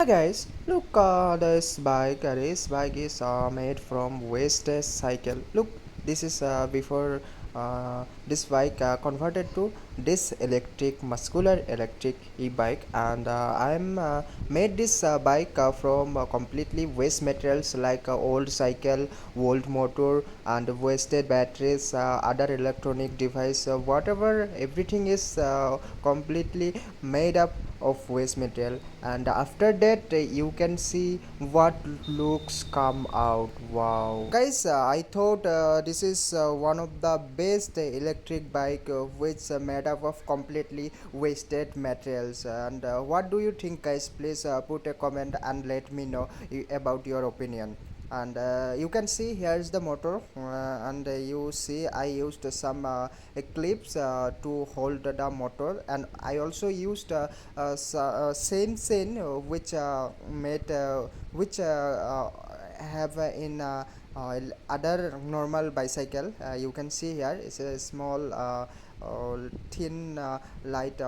Hi guys, look, this bike, race bike is made from wasted cycle. Look, this is before this bike converted to this electric, muscular electric e-bike, and I'm made this bike from completely waste materials like old cycle, old motor, and wasted batteries, other electronic device, whatever, everything is completely made up of waste material, and after that you can see what looks come out. Wow guys, I thought this is one of the best electric bike which made up of completely wasted materials, and what do you think guys? Please put a comment and let me know about your opinion. And you can see here is the motor, and you see I used some clips to hold the motor, and I also used same which made which have in other normal bicycle. You can see here it's a small thin light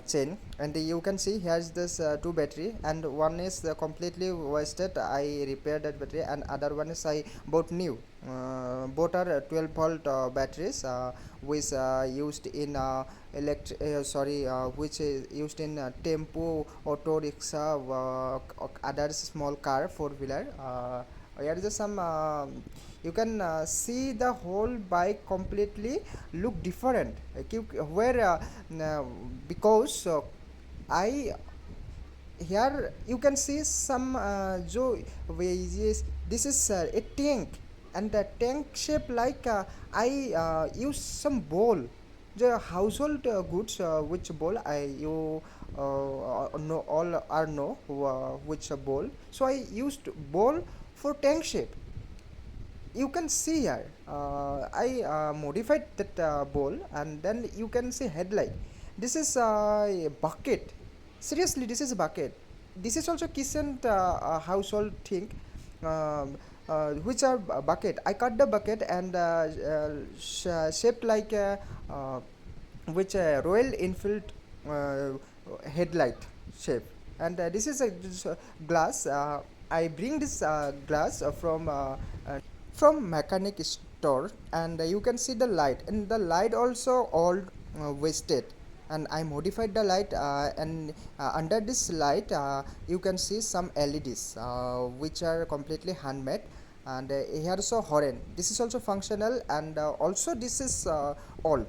chain, and you can see here's this two battery, and one is completely wasted. I repaired that battery, and other one is I bought new. Both are 12 volt batteries, which used in which is used in tempo, auto rickshaw, other small car, four wheeler. Here is some you can see the whole bike completely look different, where because I here you can see some ways. This is a tank, and the tank shape like I use some bowl, the household goods, which bowl I you know all are know which bowl, so I used bowl for tank shape. You can see here I modified that bowl, and then you can see headlight. This is a bucket. Seriously, this is a bucket. This is also kitchen household thing, which are bucket. I cut the bucket and shaped like uh, which Royal Enfield uh, headlight shape. And this is a glass. I bring this glass from mechanic store, and you can see the light, and the light also all wasted, and I modified the light, and under this light you can see some LEDs which are completely handmade. And here also horn, this is also functional, and also this is old.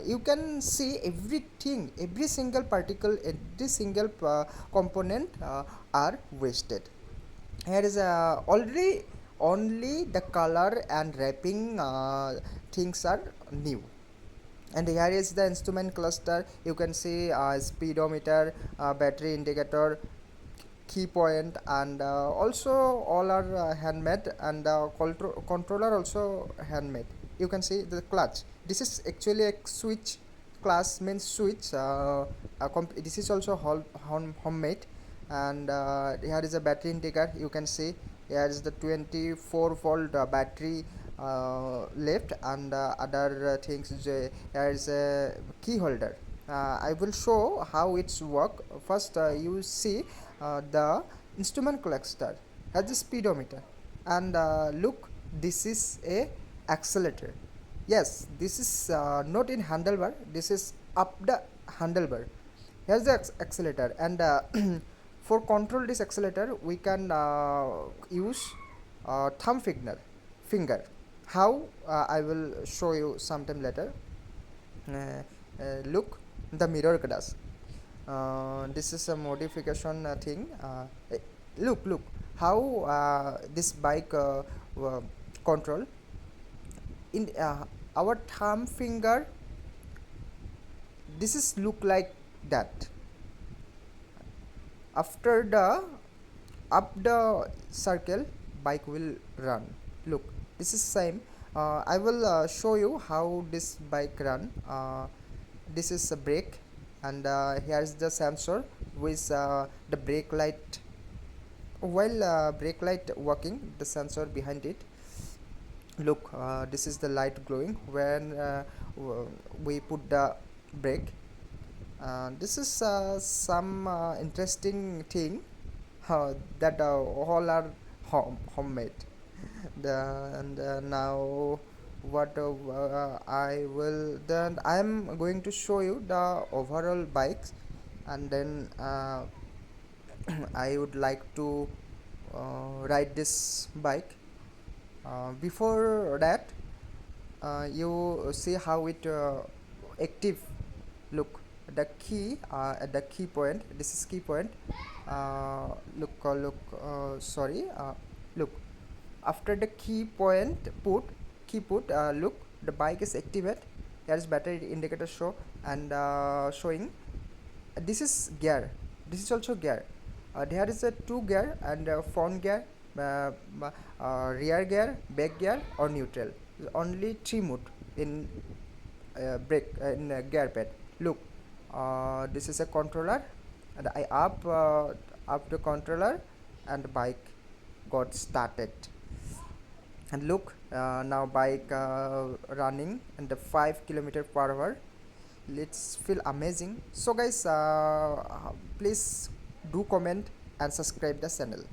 You can see everything, every single particle, every single component are wasted. Here is already only the color and wrapping things are new. And here is the instrument cluster. You can see speedometer, battery indicator, key point, and also all are handmade, and controller also handmade. You can see the clutch. This is actually a switch. Class means switch. This is also homemade. And here is a battery indicator. You can see here is the 24 volt battery left, and other things. Here is a key holder. I will show how it's work. First you see the instrument cluster has a speedometer, and look, this is a accelerator. Yes, this is not in handlebar, this is up the handlebar. Here's the accelerator, and for control this accelerator we can use thumb finger. How? I will show you sometime later. Look, the mirror glass. This is a modification thing. Look how this bike control in our thumb finger. This is look like that. After the up the circle, bike will run. Look, this is same. I will show you how this bike run. This is a brake, and here is the sensor with the brake light. While brake light working, the sensor behind it. Look, this is the light glowing when we put the brake. This is some interesting thing that all are homemade. And now what I will then I'm going to show you the overall bikes, and then I would like to ride this bike. Before that, you see how it active. Look, the key at the key point. This is key point. Sorry. Look, after the key put, look, the bike is activate. Here is battery indicator show, and showing this is gear. This is also gear. There is a two gear and front gear, uh, rear gear, back gear, or neutral. Only three mode in brake in gear pad. Look, this is a controller, and I up the controller, and the bike got started. And look, now bike running and the 5 km per hour. Let's feel amazing. So guys, please do comment and subscribe the channel.